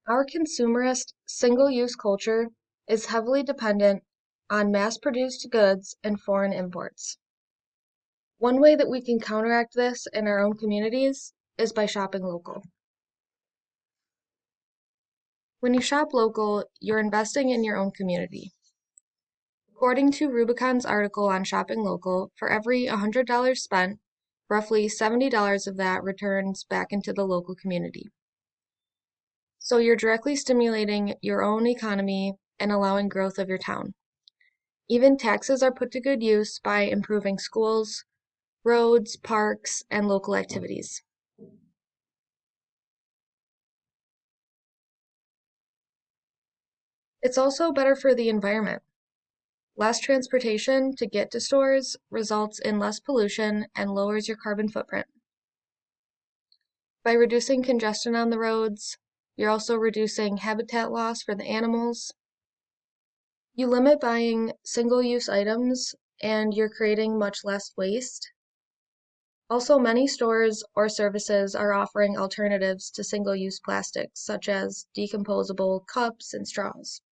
Our consumerist, single-use culture is heavily dependent on mass-produced goods and foreign imports. One way that we can counteract this in our own communities is by shopping local. When you shop local, you're investing in your own community. According to Rubicon's article on shopping local, for every $100 spent, roughly $70 of that returns back into the local community. So you're directly stimulating your own economy and allowing growth of your town. Even taxes are put to good use by improving schools, roads, parks, and local activities. It's also better for the environment. Less transportation to get to stores results in less pollution and lowers your carbon footprint. By reducing congestion on the roads, you're also reducing habitat loss for the animals. You limit buying single-use items and you're creating much less waste. Also, many stores or services are offering alternatives to single-use plastics, such as decomposable cups and straws.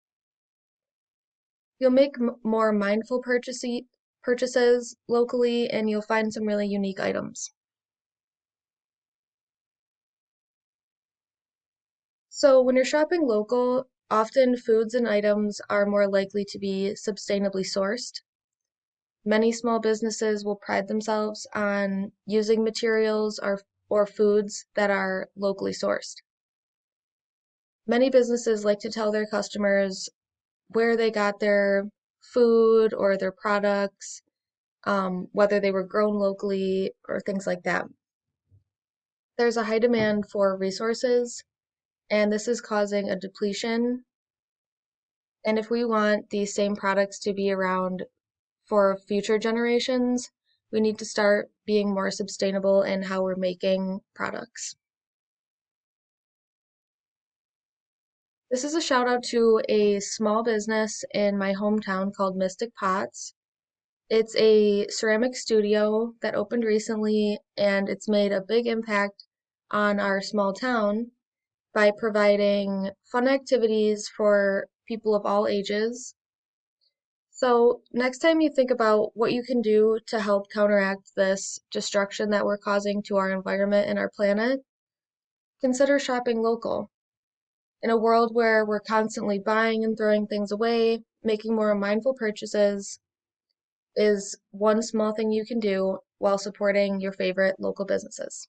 You'll make more mindful purchases locally, and you'll find some really unique items. So when you're shopping local, often foods and items are more likely to be sustainably sourced. Many small businesses will pride themselves on using materials or foods that are locally sourced. Many businesses like to tell their customers where they got their food or their products, whether they were grown locally or things like that. There's a high demand for resources, and this is causing a depletion. And if we want these same products to be around for future generations, we need to start being more sustainable in how we're making products. This is a shout out to a small business in my hometown called Mystic Pots. It's a ceramic studio that opened recently, and it's made a big impact on our small town by providing fun activities for people of all ages. So, next time you think about what you can do to help counteract this destruction that we're causing to our environment and our planet, consider shopping local. In a world where we're constantly buying and throwing things away, making more mindful purchases is one small thing you can do while supporting your favorite local businesses.